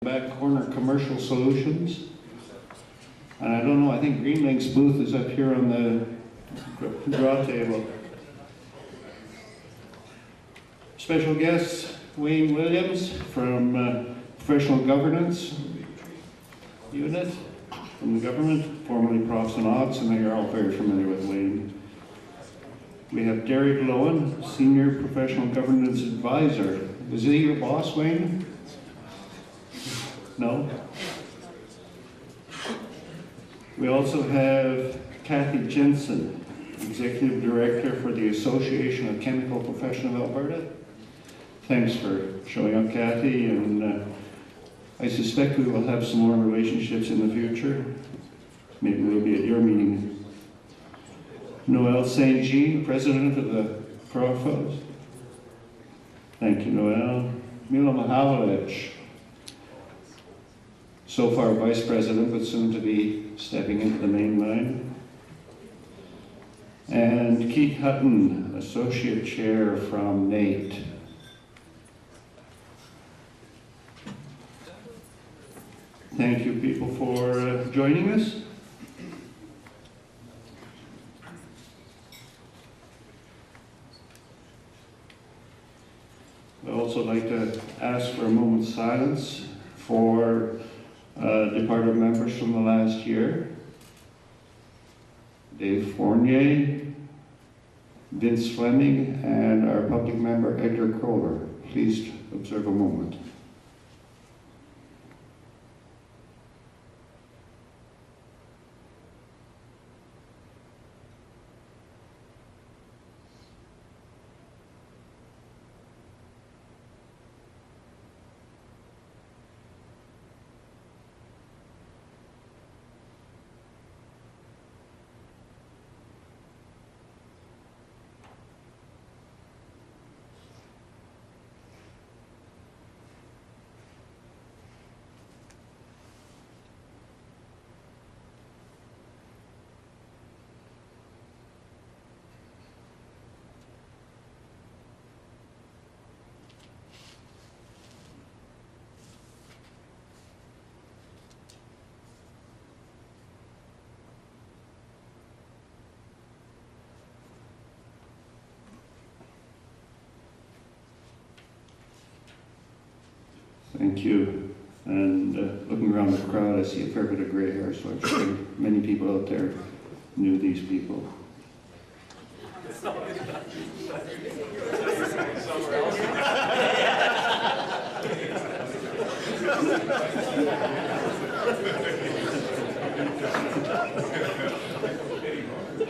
back corner, Commercial Solutions. And I don't know, I think Greenlink's booth is up here on the draw table. Special guest, Wayne Williams from Professional Governance Unit from the government, formerly Profs and Odds, and you're all very familiar with Wayne. We have Derek Lowen, Senior Professional Governance Advisor. Is he your boss, Wayne? No? We also have Kathy Jensen, Executive Director for the Association of Chemical Professionals of Alberta. Thanks for showing up, Kathy, and I suspect we will have some more relationships in the future. Maybe we'll be at your meeting. Noel St. Jean, President of the Profos. Thank you, Noel. Mila Mihalovic, so far Vice President, but soon to be stepping into the main line. And Keith Hutton, Associate Chair from NATE. Thank you, people, for joining us. I'd also like to ask for a moment's silence for departed members from the last year. Dave Fournier, Vince Fleming, and our public member Edgar Kohler. Please observe a moment. Thank you. And looking around the crowd, I see a fair bit of gray hair, so I'm sure many people out there knew these people.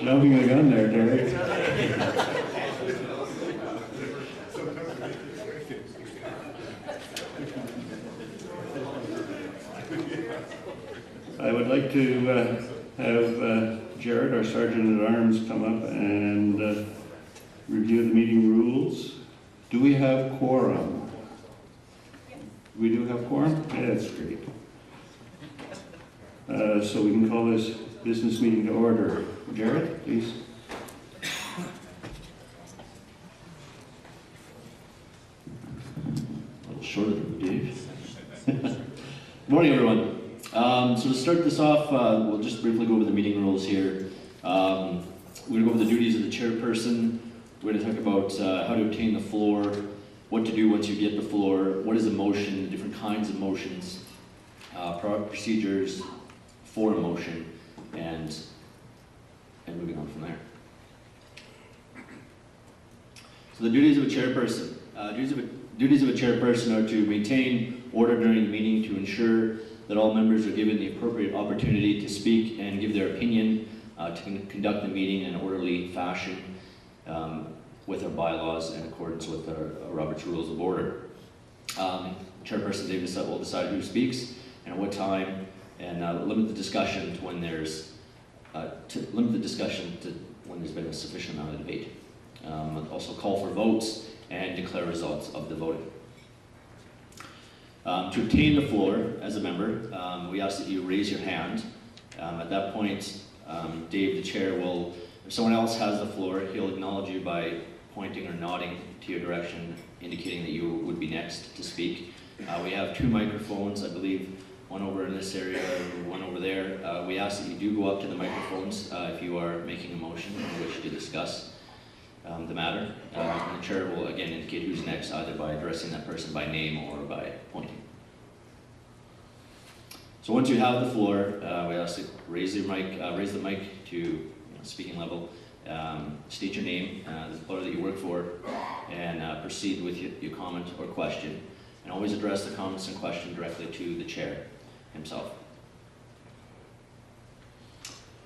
Jumping the gun there, Derek. I would like to have Jared, our Sergeant-at-Arms, come up and review the meeting rules. Do we have quorum? We do have quorum? Yeah, that's great. So we can call this business meeting to order. Jared, please. A little shorter than Dave. Good morning, everyone. So to start this off, we'll just briefly go over the meeting rules here. We're going to go over the duties of the chairperson. We're going to talk about how to obtain the floor, what to do once you get the floor, what is a motion, the different kinds of motions, procedures for a motion, and moving on from there. So the duties of a chairperson. Duties of a chairperson are to maintain order during the meeting, to ensure that all members are given the appropriate opportunity to speak and give their opinion, to conduct the meeting in an orderly fashion with our bylaws in accordance with our Robert's Rules of Order. Chairperson Davis will decide who speaks and at what time, and limit the discussion to when there's when there's been a sufficient amount of debate. Also call for votes and declare results of the voting. To obtain the floor as a member, we ask that you raise your hand. At that point, Dave, the chair, will, if someone else has the floor, he'll acknowledge you by pointing or nodding to your direction, indicating that you would be next to speak. We have 2 microphones, I believe, one over in this area, one over there. We ask that you do go up to the microphones if you are making a motion or wish to discuss the matter. And the chair will again indicate who's next, either by addressing that person by name or by pointing. So once you have the floor, we ask you raise the mic to speaking level, state your name, the employer that you work for, and proceed with your comment or question. And always address the comments and question directly to the chair himself.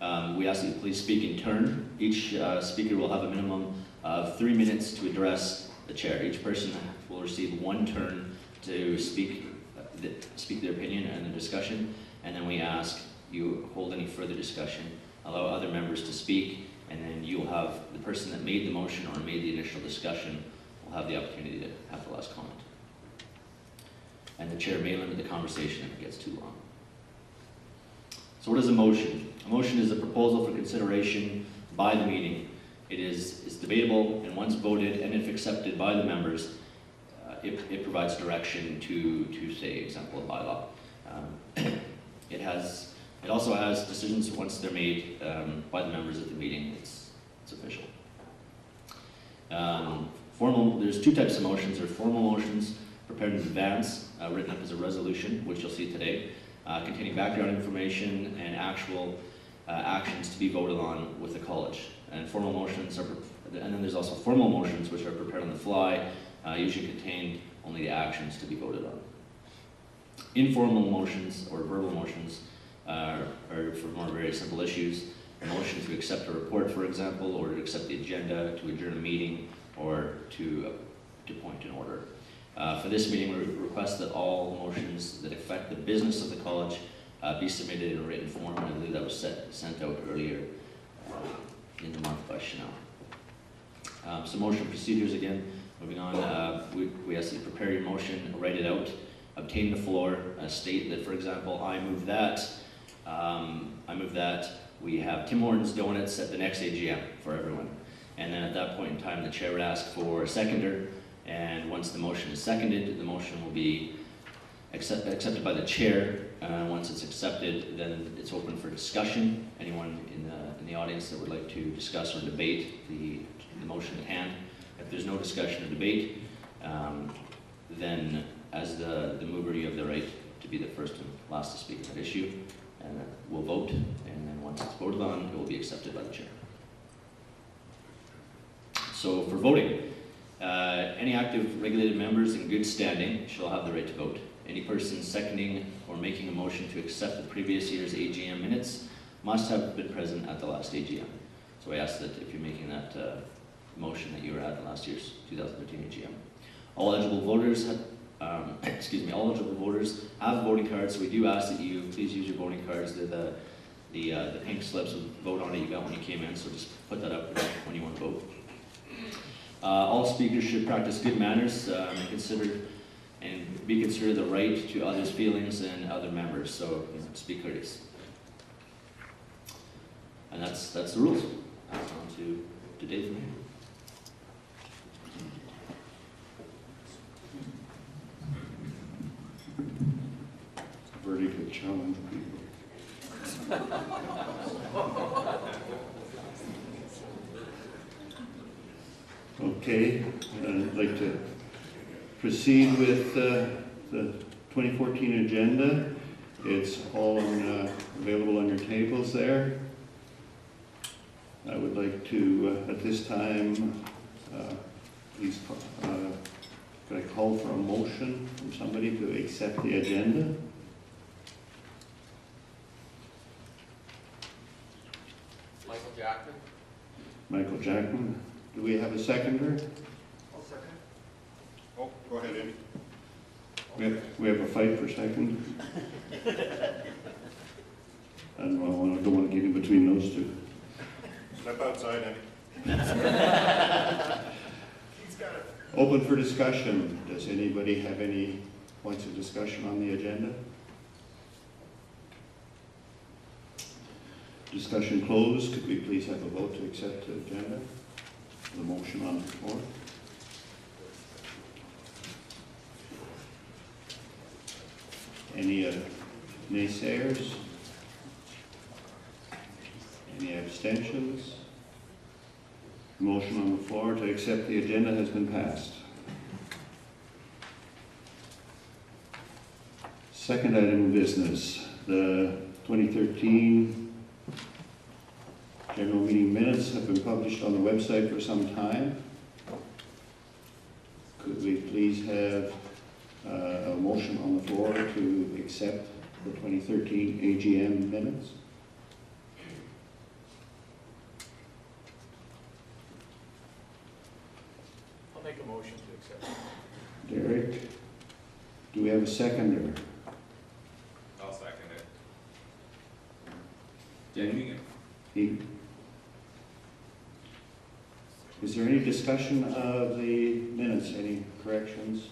We ask that you please speak in turn. Each speaker will have a minimum of 3 minutes to address the chair. Each person will receive 1 turn to speak their opinion and the discussion, and then we ask you hold any further discussion, allow other members to speak, and then you'll have the person that made the motion or made the initial discussion will have the opportunity to have the last comment. And the chair may limit the conversation if it gets too long. So what is a motion? A motion is a proposal for consideration by the meeting. It's debatable, and once voted and if accepted by the members, it provides direction to say, example, a bylaw. It also has decisions once they're made by the members at the meeting. It's official. There's 2 types of motions. There's formal motions prepared in advance, written up as a resolution, which you'll see today, containing background information and actual actions to be voted on with the college. And formal motions and then there's also formal motions which are prepared on the fly, usually contain only the actions to be voted on. Informal motions or verbal motions are for more very simple issues. A motion to accept a report, for example, or to accept the agenda, to adjourn a meeting, or to point an order. For this meeting, we request that all motions that affect the business of the college be submitted in a written form, and I believe that was sent out earlier in the month by Chanel. So motion procedures again, moving on, we ask that you prepare your motion, write it out, obtain the floor, state that, for example, I move that we have Tim Hortons Donuts at the next AGM for everyone. And then at that point in time, the chair would ask for a seconder, and once the motion is seconded, the motion will be accepted by the chair. Once it's accepted, then it's open for discussion. Anyone in the audience that would like to discuss or debate the motion at hand. If there's no discussion or debate, then as the mover, you have the right to be the first and last to speak on that issue, and we'll vote, and then once it's voted on, it will be accepted by the chair. So for voting, any active regulated members in good standing shall have the right to vote. Any person seconding or making a motion to accept the previous year's AGM minutes must have been present at the last AGM. So I ask that if you're making that motion that you were at the last year's 2013 AGM. All eligible voters have all eligible voters have voting cards, so we do ask that you please use your voting cards. They're the pink slips with vote on it you got when you came in, so just put that up when you want to vote. All speakers should practice good manners and be considered the right to others' feelings and other members, so speak courteous. And that's the rules. Pass on to Dave from here. Very good challenge, people. Okay, I'd like to proceed with the 2014 agenda. It's all available on your tables there. I would like to, at this time, please, could I call for a motion from somebody to accept the agenda? Michael Jackman. Do we have a seconder? I'll second. Oh, go ahead, Andy. We have a fight for second. And I don't want to get in between those two. Step outside, Andy. He's got it. Open for discussion. Does anybody have any points of discussion on the agenda? Discussion closed. Could we please have a vote to accept the agenda? The motion on the floor. Any naysayers? Any abstentions? Motion on the floor to accept the agenda has been passed. Second item of business, the 2013 general meeting minutes have been published on the website for some time. Could we please have a motion on the floor to accept the 2013 AGM minutes? I'll make a motion to accept. Derek, do we have a seconder? I'll second it. Jamie? He- Is there any discussion of the minutes, any corrections?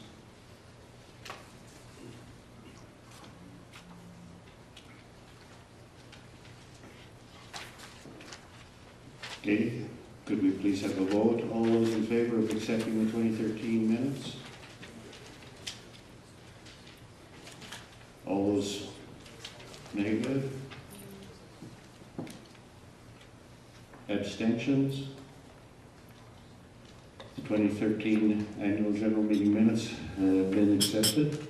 Okay, could we please have a vote? All those in favor of accepting the 2013 minutes? All those negative? Abstentions? The 2013 annual general meeting minutes have been accepted.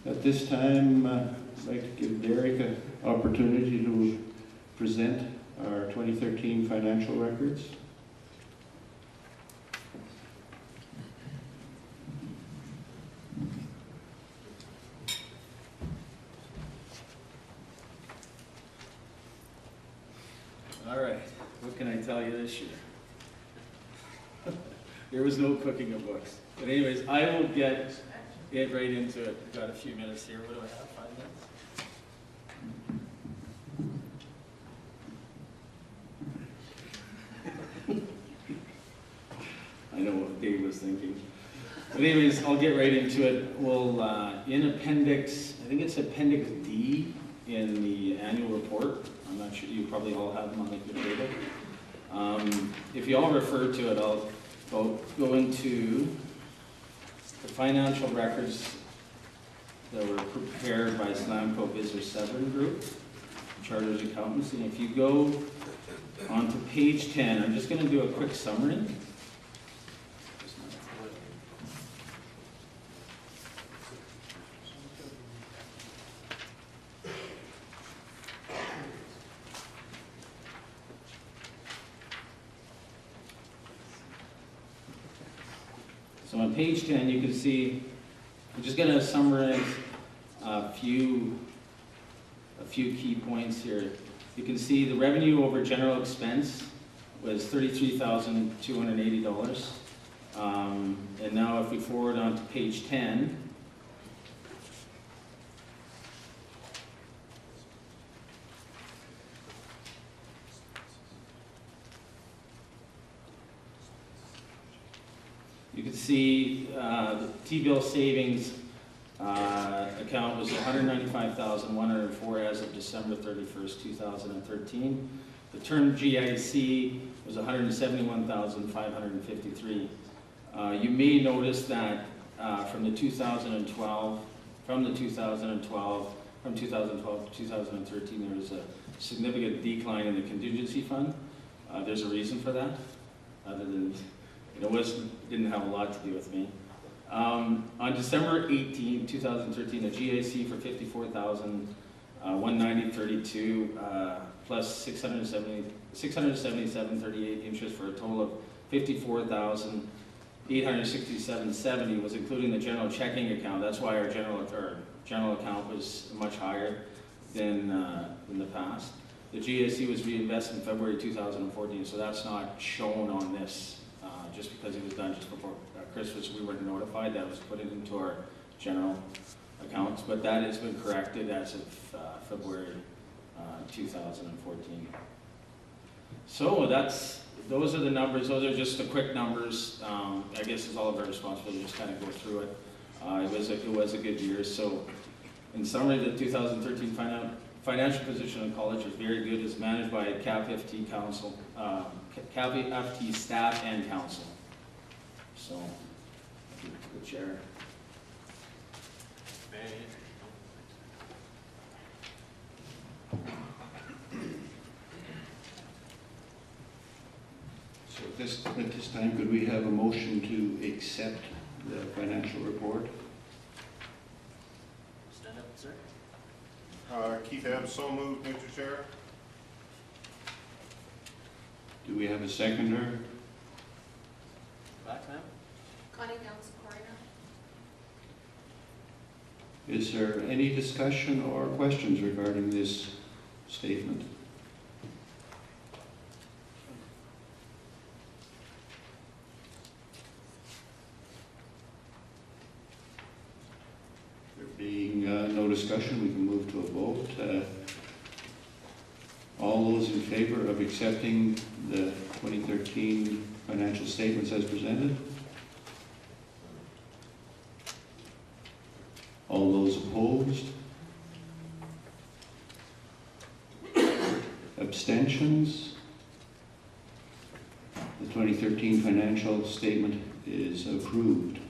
At this time, I'd like to give Derek an opportunity to present our 2013 financial records. All right, what can I tell you this year? There was no cooking of books. But anyways, I will get right into it. We've got a few minutes here. What do I have, 5 minutes? I know what Dave was thinking. But anyways, I'll get right into it. We'll, in appendix, I think it's appendix D in the annual report. I'm not sure, you probably all have them on the table. If you all refer to it, I'll go into the financial records that were prepared by Slamco Business 7 Group, Chartered Accountants. And if you go onto page 10, I'm just going to do a quick summary. So on page 10, you can see, I'm just going to summarize a few key points here. You can see the revenue over general expense was $33,280. And now if we forward on to page 10, you can see the T-bill savings account was $195,104 as of December 31st, 2013. The term GIC was $171,553. You may notice that from 2012 to 2013, there was a significant decline in the contingency fund. There's a reason for that, other than didn't have a lot to do with me. On December 18, 2013, a GIC for $54,190.32 plus $677.38 interest for a total of $54,867.70 was including the general checking account. That's why our general account was much higher than the past. The GIC was reinvested in February 2014, so that's not shown on this. Just because it was done just before Christmas, we weren't notified. That was put into our general accounts, but that has been corrected as of February 2014. So those are the numbers. Those are just the quick numbers. I guess it's all of our responsibility to just kind of go through it. It was a good year. So in summary, the 2013 financial position of the college is very good. It's managed by CAPFT Council, CAPFT staff and council. So, the chair. So at this time, could we have a motion to accept the financial report? Stand up, sir. Keith Ebbs, so moved, Mr. Chair. Do we have a seconder? Back, ma'am. Connie Downs, Corina. Is there any discussion or questions regarding this statement? There being no discussion, we can move to a vote. All those in favor of accepting the 2013 financial statements as presented? All those opposed? Abstentions? The 2013 financial statement is approved.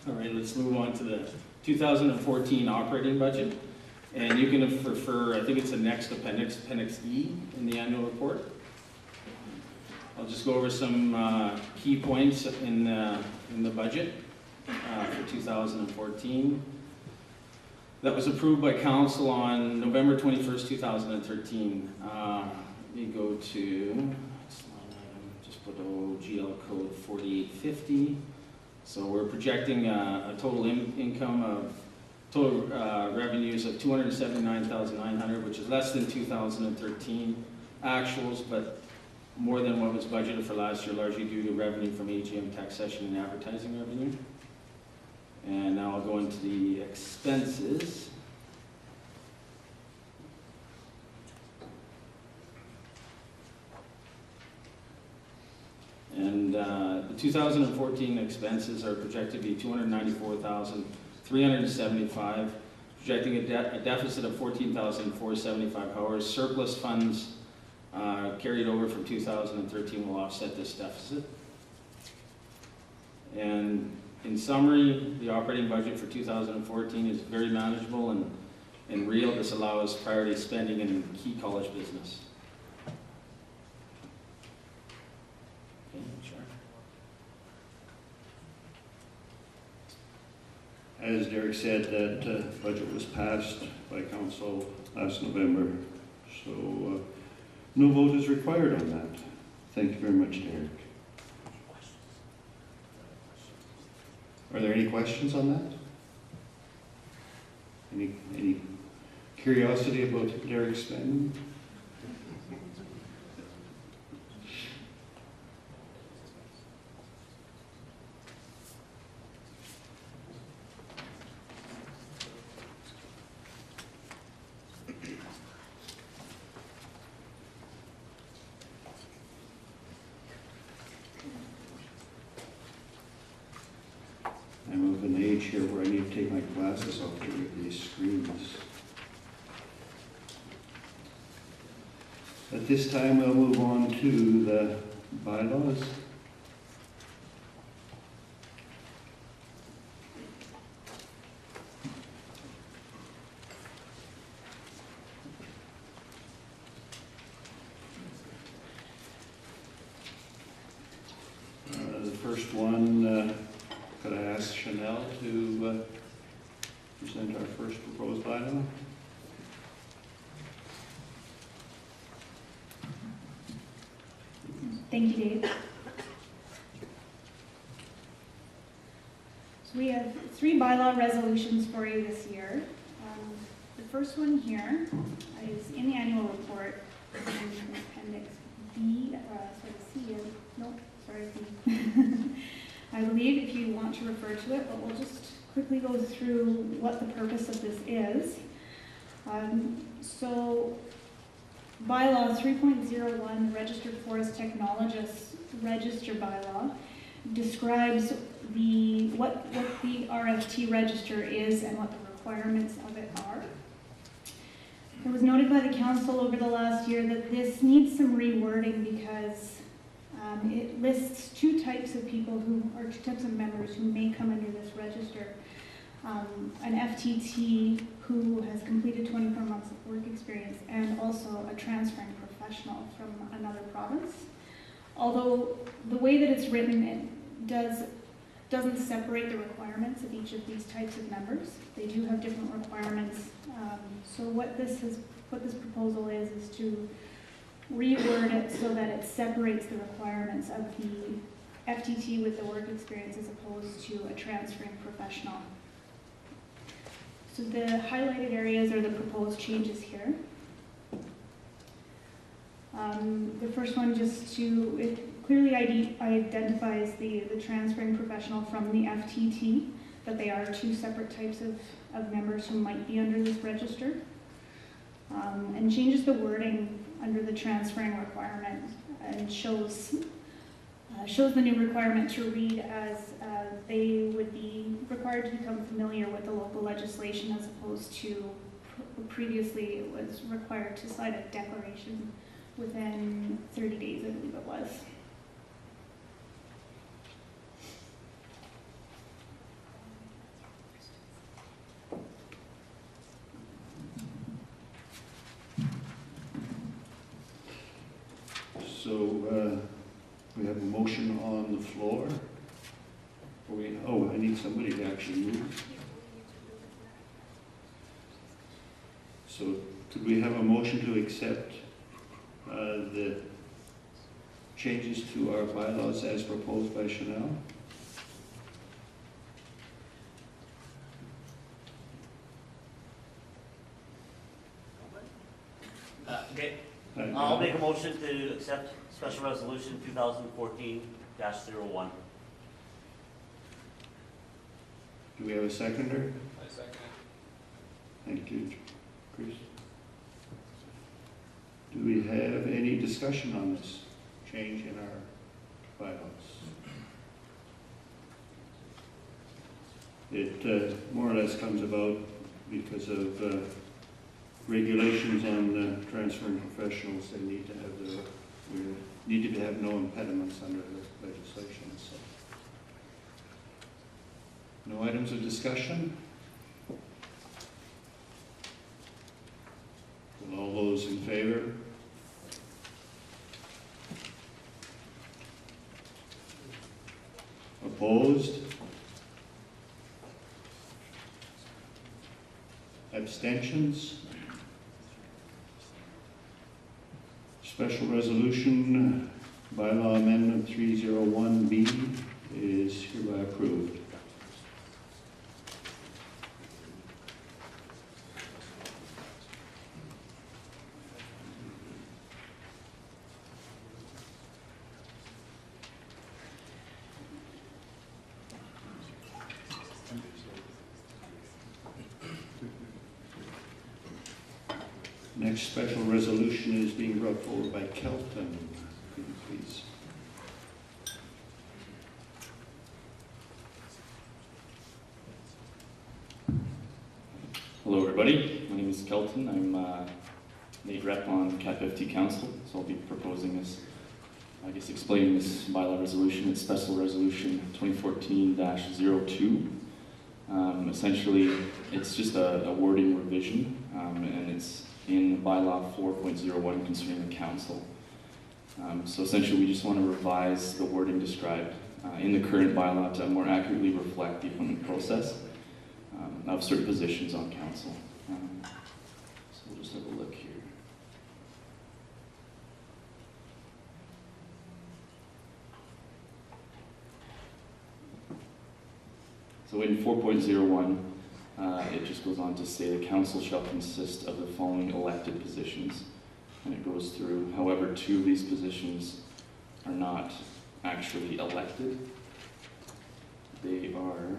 All right, let's move on to the 2014 operating budget. And you can refer, I think it's the next appendix, Appendix E in the annual report. I'll just go over some key points in the budget for 2014. That was approved by council on November 21st, 2013. Let me go to, just put OGL code 4850. So we're projecting a total income of total revenues of $279,900, which is less than 2013 actuals, but more than what was budgeted for last year, largely due to revenue from AGM tax session and advertising revenue. And now I'll go into the expenses. And the 2014 expenses are projected to be $294,375, projecting a deficit of $14,475. However, surplus funds carried over from 2013 will offset this deficit. And in summary, the operating budget for 2014 is very manageable and real. This allows priority spending in key college business. Okay, sure. As Derek said, that budget was passed by council last November, so no vote is required on that. Thank you very much, Derek. Are there any questions on that? Any curiosity about Derek's spending? I'm of an age here where I need to take my glasses off to read these screens. At this time, we'll move on to the bylaws. The first one, could I ask Chanel to present our first proposed bylaw? Thank you, Dave. So we have 3 bylaw resolutions for you this year. The first one here is in the annual report, in Appendix B, C, I believe if you want to refer to it, but we'll just quickly go through what the purpose of this is. So bylaw 3.01, Registered Forest Technologists Register bylaw, describes what the RFT register is and what the requirements of it are. It was noted by the council over the last year that this needs some rewording because it lists two types of people or two types of members who may come under this register. An FTT who has completed 24 months of work experience and also a transferring professional from another province. Although the way that it's written, it doesn't separate the requirements of each of these types of members. They do have different requirements. So what this proposal is to reword it so that it separates the requirements of the FTT with the work experience as opposed to a transferring professional. So the highlighted areas are the proposed changes here. The first one it clearly identifies the transferring professional from the FTT, that they are two separate types of members who might be under this register, and changes the wording under the transferring requirement and shows the new requirement to read as they would be required to become familiar with the local legislation as opposed to previously it was required to sign a declaration within 30 days, I believe it was. So we have a motion on the floor. I need somebody to actually move. So could we have a motion to accept the changes to our bylaws as proposed by Chanel? Okay, I'll make a motion to accept Special Resolution 2014-01. Do we have a seconder? I second it. Thank you, Chris. Do we have any discussion on this change in our bylaws? It more or less comes about because of regulations on transferring professionals. They need to have we needed to have no impediments under the legislation. So, no items of discussion? All those in favor? Opposed? Abstentions? Special resolution bylaw amendment 301B is hereby approved. Next special resolution is being brought forward by Kelton. Could you please? Hello everybody, my name is Kelton. I'm lead rep on CAPFT Council, so I'll be proposing this, explaining this bylaw resolution. It's Special Resolution 2014-02. Essentially, it's just a wording revision, and it's in bylaw 4.01 concerning the council. So essentially, we just want to revise the wording described in the current bylaw to more accurately reflect the appointment process of certain positions on council. So we'll just have a look here. So in 4.01, it just goes on to say the council shall consist of the following elected positions. And it goes through, however, two of these positions are not actually elected. They are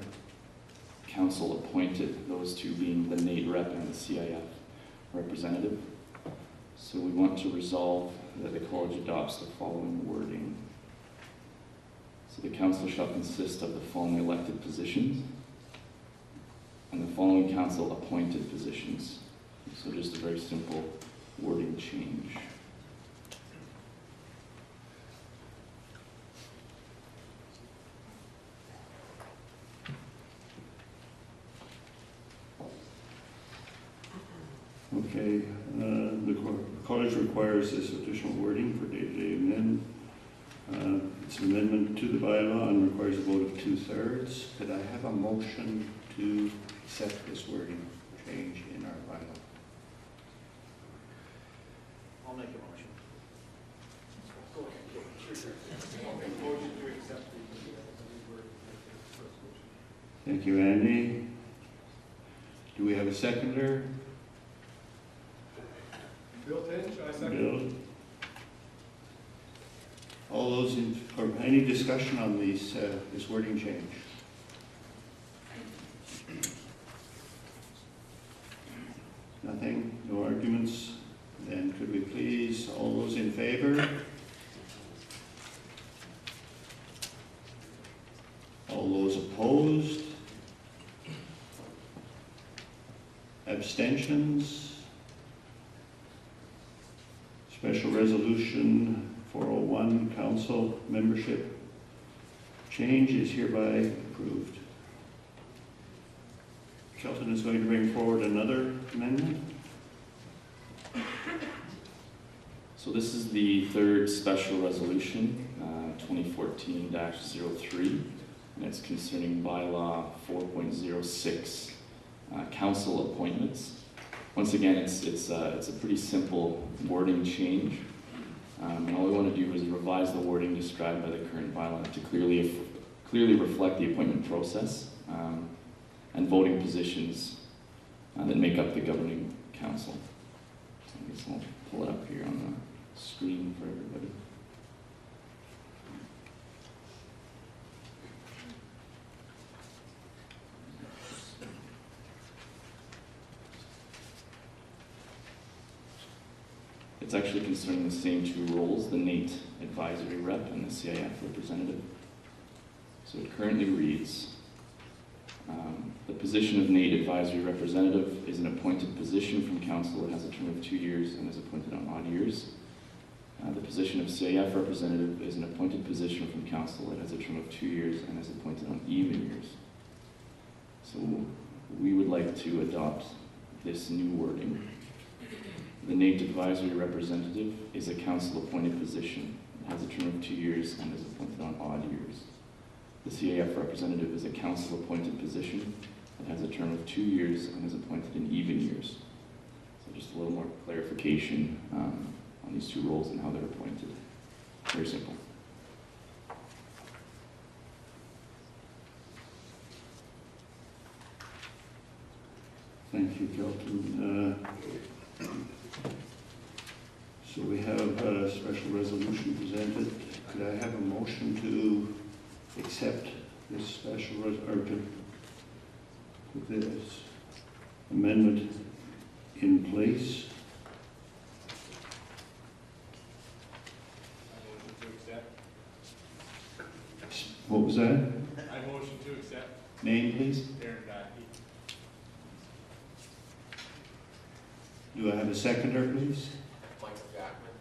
council appointed, those two being the NATE rep and the CIF representative. So we want to resolve that the college adopts the following wording. So the council shall consist of the following elected positions and the following council appointed positions. So just a very simple wording change. Okay, the college requires this additional wording for day-to-day amendment. It's an amendment to the bylaw and requires a vote of 2/3. Could I have a motion to accept this wording change in our bylaw? I'll make a motion. Motion to accept the Thank you, Andy. Do we have a seconder? Bill Tinch, I second. Bill? All those in, or any discussion on these, this wording change? Nothing, no arguments? Then could we please, all those in favor? All those opposed? Abstentions? Special Resolution 401, Council membership change is hereby approved. Kelton is going to bring forward another amendment. So this is the third special resolution, 2014-03, and it's concerning bylaw 4.06, council appointments. Once again, it's a pretty simple wording change, and all we want to do is revise the wording described by the current bylaw to clearly reflect the appointment process and voting positions that make up the governing council. So I guess I'll pull it up here on the screen for everybody. It's actually concerning the same two roles, the NATE advisory rep and the CIF representative. So it currently reads, the position of NATE advisory representative is an appointed position from council that has a term of 2 years and is appointed on odd years. The position of CIF representative is an appointed position from council that has a term of 2 years and is appointed on even years. So we would like to adopt this new wording. The NATE advisory representative is a council-appointed position, has a term of 2 years, and is appointed on odd years. The CAF representative is a council-appointed position that has a term of 2 years and is appointed in even years. So just a little more clarification on these two roles and how they're appointed. Very simple. Thank you, Kelton. So we have a special resolution presented. Could I have a motion to accept this special, or to put this amendment in place? I motion to accept. What was that? I motion to accept. Name, please? Darren Godke. Do I have a seconder, please? Michael Jackman.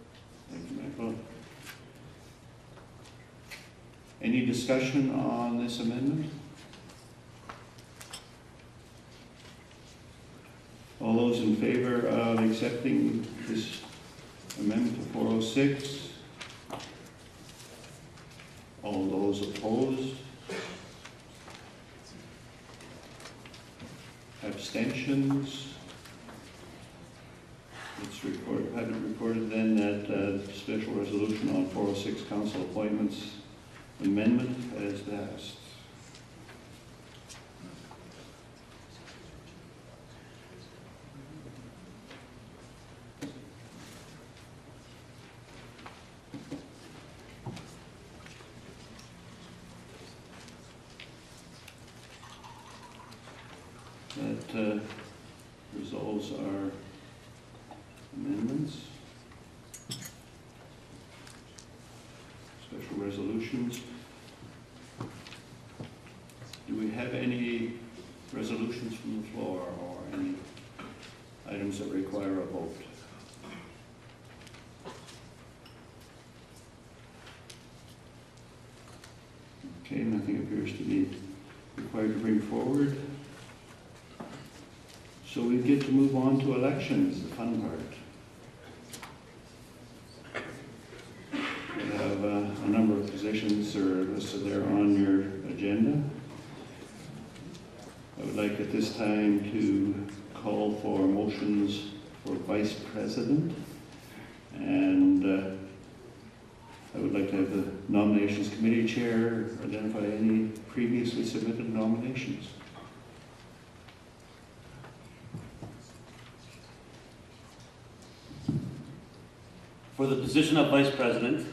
Thank you, Michael. Any discussion on this amendment? All those in favor of accepting this amendment to 406? All those opposed? Abstentions? It's had it recorded then that special resolution on 406 council appointments amendment has passed. That resolves our amendments. Special resolutions. Do we have any resolutions from the floor or any items that require a vote? Okay, nothing appears to be required to bring forward. So we get to move on to elections, the fun part. We have a number of positions that are listed there on your agenda. I would like at this time to call for motions for vice president. And I would like to have the nominations committee chair identify any previously submitted nominations. For the position of Vice President,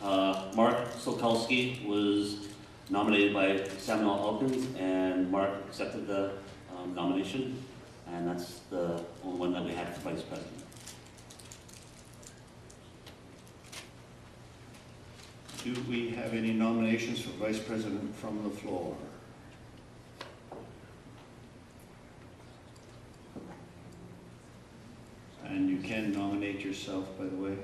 Mark Solkowski was nominated by Samuel Elkins, and Mark accepted the nomination, and that's the only one that we had for Vice President. Do we have any nominations for vice president from the floor? And you can nominate yourself, by the way.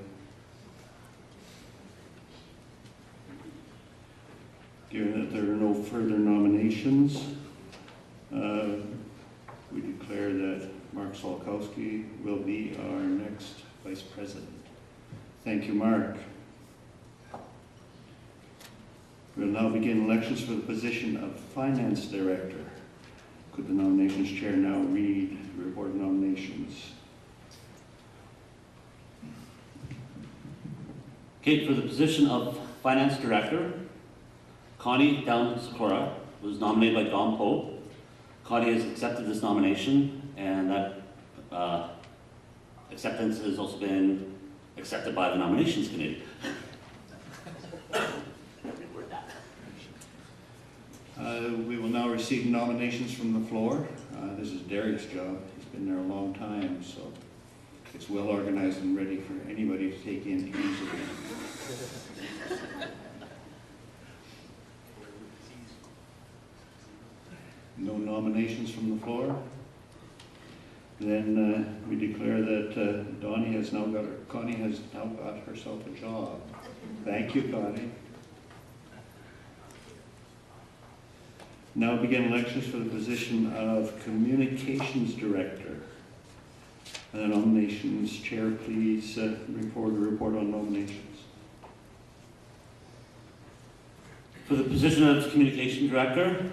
Given that there are no further nominations, we declare that Mark Solkowski will be our next vice president. Thank you, Mark. We'll now begin elections for the position of finance director. Could the nominations chair now read the report of nominations? Okay, for the position of Finance Director, Connie Down-Sikora was nominated by Don Pope. Connie has accepted this nomination, and that acceptance has also been accepted by the nominations committee. We will now receive nominations from the floor. This is Derek's job. He's been there a long time, so it's well organized and ready for anybody to take in easily. No nominations from the floor? Then we declare that Connie has now got herself a job. Thank you, Connie. Now begin elections for the position of Communications Director. The nominations chair, please bring forward a report on nominations. For the position of Communication Director,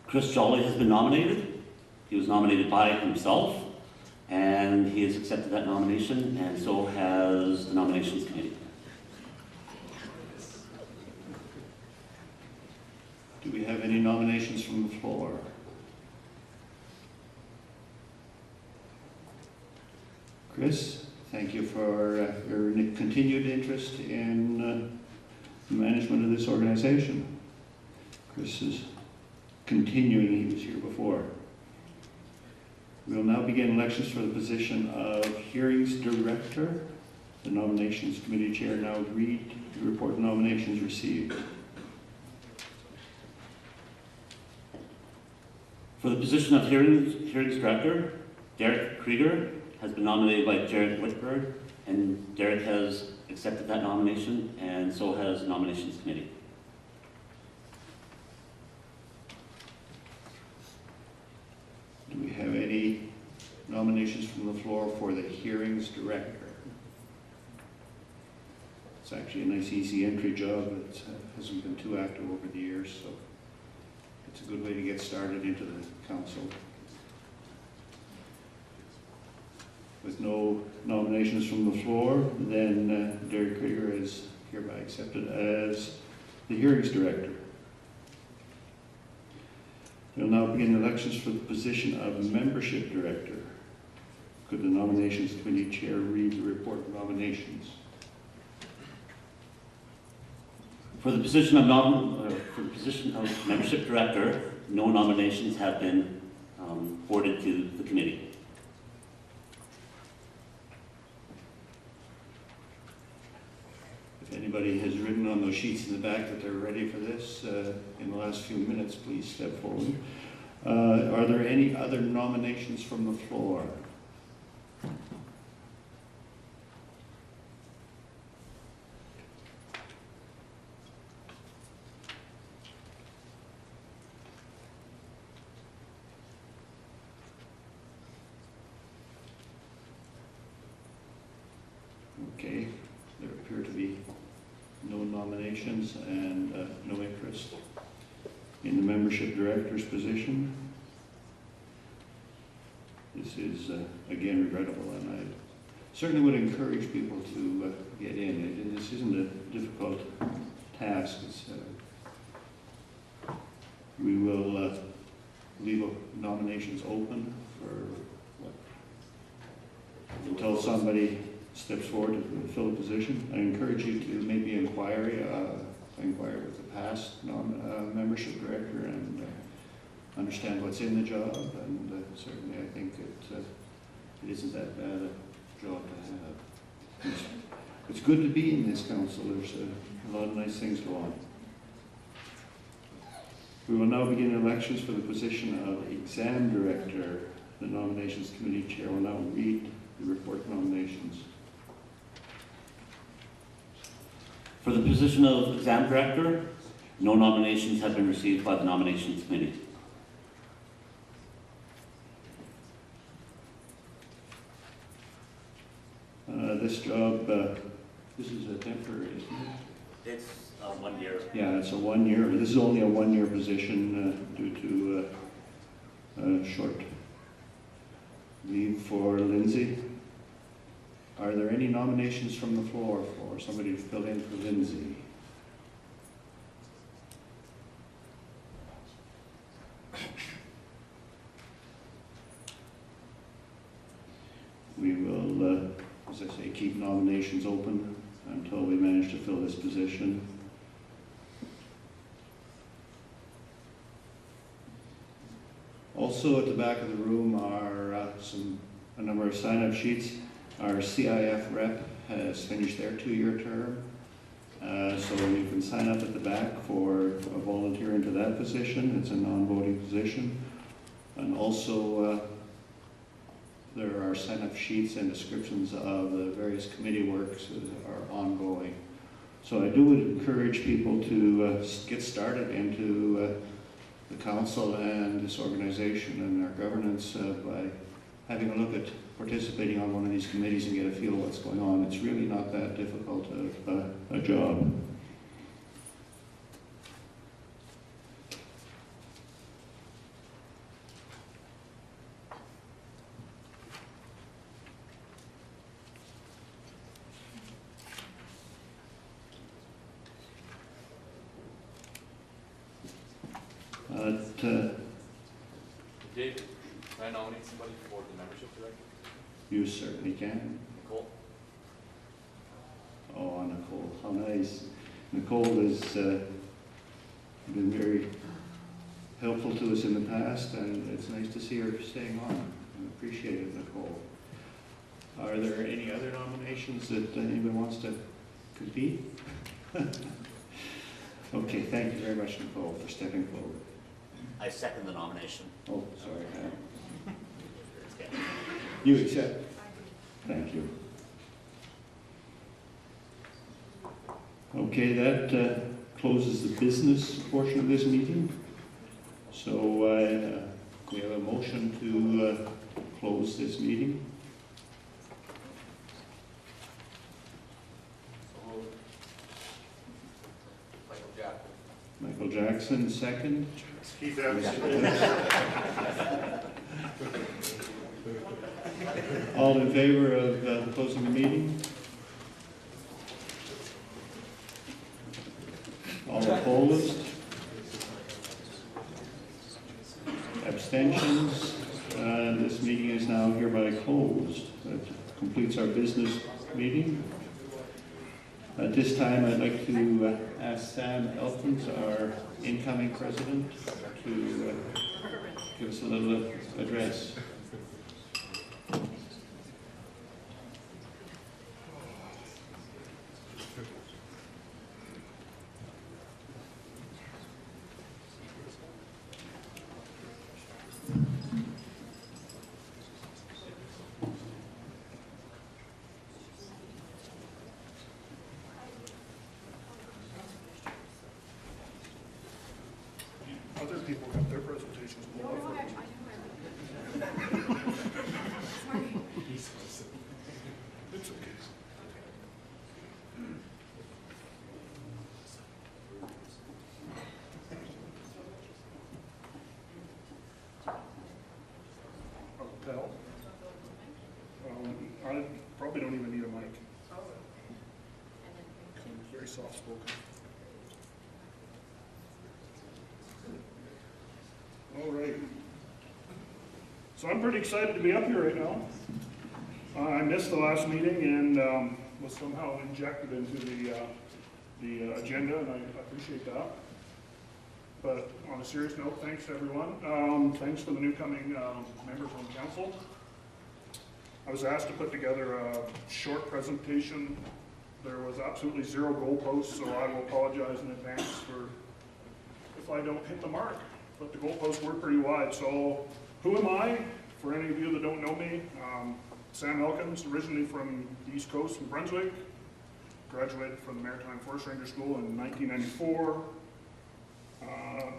Chris Jolly has been nominated. He was nominated by himself, and he has accepted that nomination, and so has the nominations committee. Do we have any nominations from the floor? Chris, thank you for your continued interest in the management of this organization. Chris is continuing, he was here before. We will now begin elections for the position of Hearings Director. The nominations committee chair now read the report of nominations received. For the position of Hearings Director, Derek Krieger has been nominated by Jared Whitberg, and Derek has accepted that nomination, and so has the nominations committee. Do we have any nominations from the floor for the Hearings Director? It's actually a nice, easy entry job. It hasn't been too active over the years, so it's a good way to get started into the council. With no nominations from the floor, then Derek Krieger is hereby accepted as the Hearings Director. We'll now begin elections for the position of Membership Director. Could the nominations committee chair read the report of nominations? For the position of Membership Director, no nominations have been forwarded to the committee. If anybody has written on those sheets in the back that they're ready for this in the last few minutes, please step forward. Are there any other nominations from the floor? Okay, there appear to be no nominations and no interest in the membership director's position. This is, again, regrettable, and I certainly would encourage people to get in. This isn't a difficult task. We will leave nominations open for until somebody steps forward to fill a position. I encourage you to maybe inquire with the past membership director and understand what's in the job, and certainly I think it isn't that bad a job to have. It's good to be in this council. There's a lot of nice things go on. We will now begin elections for the position of exam director. The nominations committee chair will now read the report of nominations. For the position of exam director, no nominations have been received by the nominations committee. This job, this is a temporary, isn't it? It's 1 year. Yeah, it's a 1 year. This is only a 1 year position due to short leave for Lindsay. Are there any nominations from the floor for somebody to fill in for Lindsay? We will, as I say, keep nominations open until we manage to fill this position. Also at the back of the room are a number of sign-up sheets. Our CIF rep has finished their 2-year term, so you can sign up at the back for a volunteer into that position. It's a non-voting position. And also there are sign-up sheets and descriptions of the various committee works that are ongoing. So I do would encourage people to get started into the council and this organization and our governance by having a look at participating on one of these committees and get a feel of what's going on. It's really not that difficult of a job. Dave, can I nominate somebody for the membership director? You certainly can. Nicole? Oh, Nicole, how nice. Nicole has been very helpful to us in the past, and it's nice to see her staying on. I appreciate it, Nicole. Are there any other nominations that anybody wants to compete? Okay, thank you very much, Nicole, for stepping forward. I second the nomination. Oh, sorry. You accept? Thank you. Okay, that closes the business portion of this meeting. So we have a motion to close this meeting. Michael Jackson, second. Keith Ebbs. All in favor of closing the meeting? All opposed? Abstentions? This meeting is now hereby closed. That completes our business meeting. At this time, I'd like to ask Sam Elkins, our incoming president, to give us a little address. people got their presentations. No, no, I Sorry. It's okay. Tell. I probably don't even need a mic. I'm very soft spoken. All right. So I'm pretty excited to be up here right now. I missed the last meeting and was somehow injected into the agenda, and I appreciate that. But on a serious note, thanks to everyone. Thanks for the new coming members on council. I was asked to put together a short presentation. There was absolutely zero goalposts, so I will apologize in advance for if I don't hit the mark. But the goalposts were pretty wide. So who am I? For any of you that don't know me, Sam Elkins, originally from the East Coast in Brunswick. Graduated from the Maritime Forest Ranger School in 1994.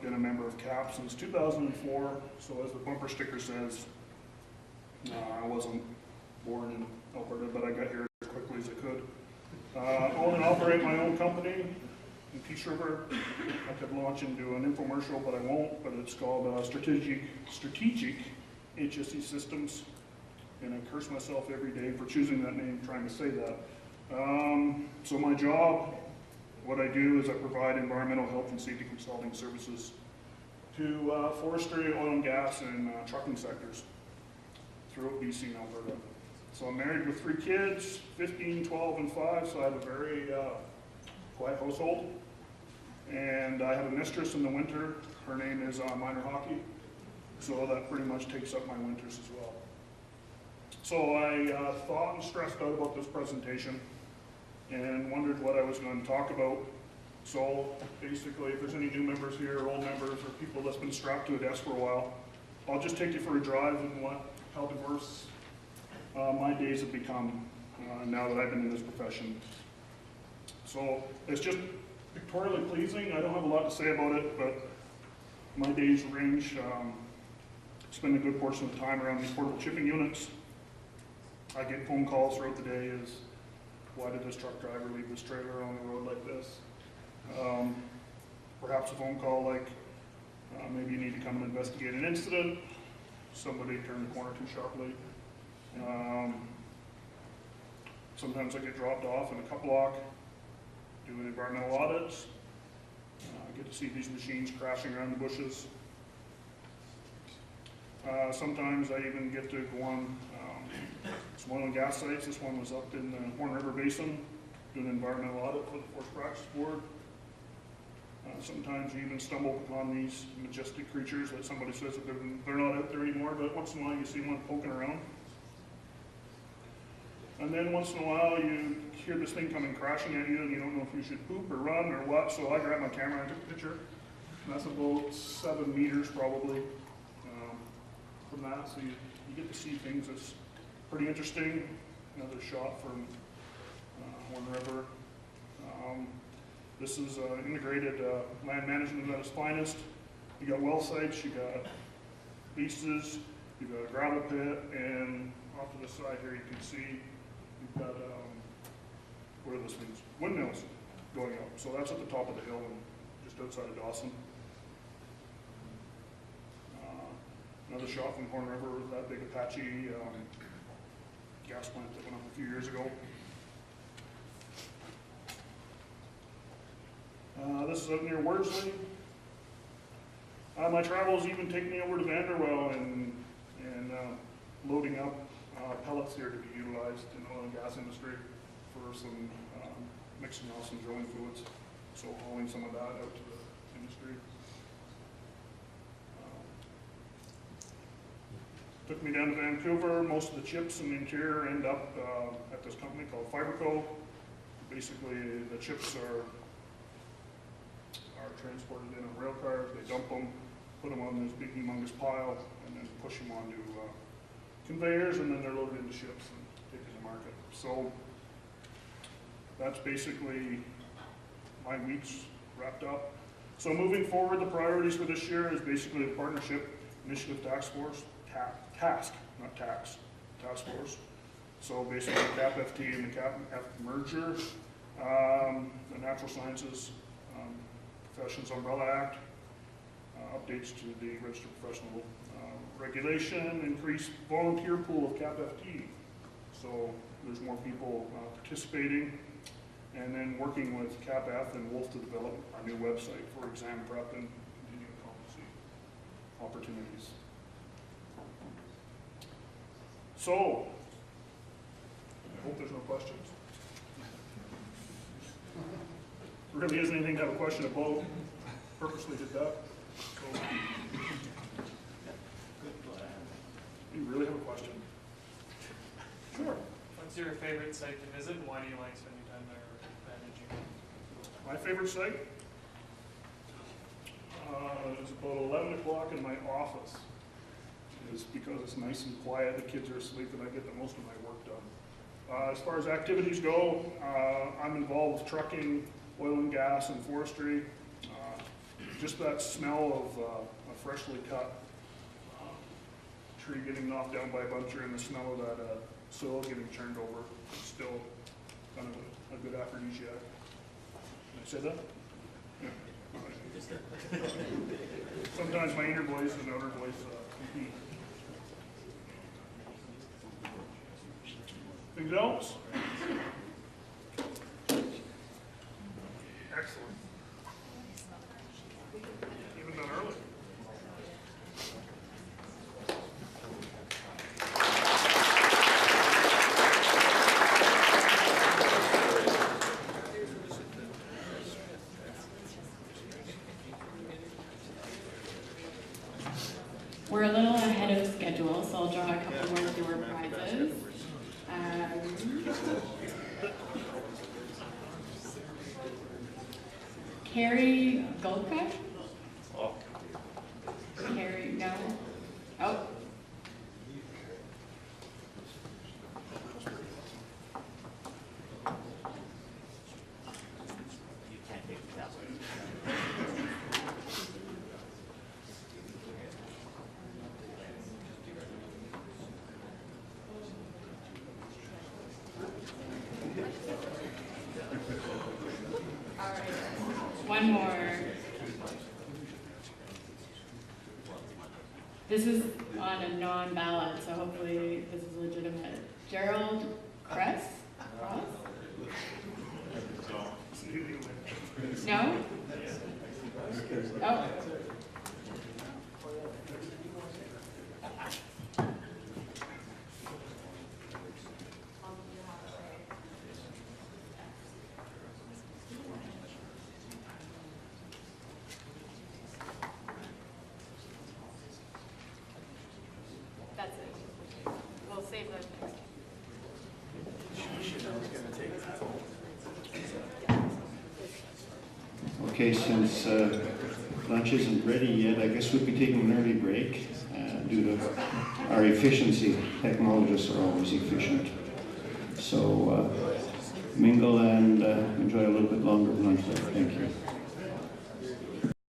Been a member of CAPFT since 2004. So as the bumper sticker says, I wasn't born in Alberta, but I got here as quickly as I could. Own and operate my own company in Peace River. I could launch into an infomercial, but I won't. But it's called Strategic HSE Systems, and I curse myself every day for choosing that name, trying to say that. So my job, what I do is I provide environmental health and safety consulting services to forestry, oil and gas, and trucking sectors throughout BC and Alberta. So I'm married with 3 kids, 15, 12, and 5, so I have a very quiet household. And I have a mistress in the winter. Her name is minor hockey, so that pretty much takes up my winters as well. So I thought and stressed out about this presentation and wondered what I was going to talk about. So basically, if there's any new members here, or old members, or people that's been strapped to a desk for a while, I'll just take you for a drive in how diverse my days have become now that I've been in this profession. So it's just pictorially pleasing. I don't have a lot to say about it, but my days range. Spend a good portion of the time around these portable chipping units. I get phone calls throughout the day is, why did this truck driver leave this trailer on the road like this? Perhaps a phone call like, maybe you need to come and investigate an incident. Somebody turned the corner too sharply. Sometimes I get dropped off in a cup block, doing environmental audits. I get to see these machines crashing around the bushes. Sometimes I even get to go on some oil and gas sites. This one was up in the Horn River Basin, doing an environmental audit for the Forest Practice Board. Sometimes you even stumble upon these majestic creatures that somebody says that they're not out there anymore, but once in a while you see one poking around. And then once in a while you hear this thing coming crashing at you and you don't know if you should poop or run or what, so I grabbed my camera and took a picture. And that's about 7 meters probably from that, so you get to see things that's pretty interesting. Another shot from Horn River. This is integrated land management at its finest. You got well sites, you got leases, you've got a gravel pit, and off to the side here you can see you've got, what are those things? Windmills going up. So that's at the top of the hill and just outside of Dawson. Another shot from Horn River was that big Apache gas plant that went up a few years ago. This is up near Worsley. My travels even take me over to Vanderwell and loading up pellets here to be utilized in the oil and gas industry for some mixing off some drilling fluids. So hauling some of that out to the industry. Took me down to Vancouver. Most of the chips in the interior end up at this company called Fiberco. Basically, the chips are transported in a rail car. They dump them, put them on this big humongous pile, and then push them onto conveyors, and then they're loaded into ships and taken to market. So that's basically my week's wrapped up. So moving forward, the priorities for this year is basically the partnership initiative task force, task force. So basically CAPFT and the CAPFT merger, the Natural Sciences Professions Umbrella Act, updates to the Registered Professional Regulation, increased volunteer pool of CAPFT. So there's more people participating. And then working with CAPF and Wolf to develop our new website for exam prep and continuing competency opportunities. So, I hope there's no questions. There really isn't anything to have a question about. Purposely did that. So, you really have a question? Sure. What's your favorite site to visit, and why do you like spending time there managing? My favorite site is about 11 o'clock in my office. It's because it's nice and quiet, the kids are asleep, and I get the most of my work done. As far as activities go, I'm involved with trucking, oil and gas, and forestry. Just that smell of a freshly cut tree getting knocked down by a buncher and the smell of that soil getting turned over is still kind of a good aphrodisiac. Did I say that? Yeah. All right. Sometimes my inner voice and outer voice compete. Anything else? Excellent. Even done early. We're a little ahead of schedule, so I'll draw a couple more door prizes. Carrie Goldcraft? Carrie, no. Oh. One more. This is on a non-ballot, so hopefully this is legitimate. Gerald Cross? No? Oh. That's it. We'll save those next time. Okay, since lunch isn't ready yet, I guess we'll be taking an early break due to our efficiency. Technologists are always efficient. So mingle and enjoy a little bit longer of lunch there. Thank you.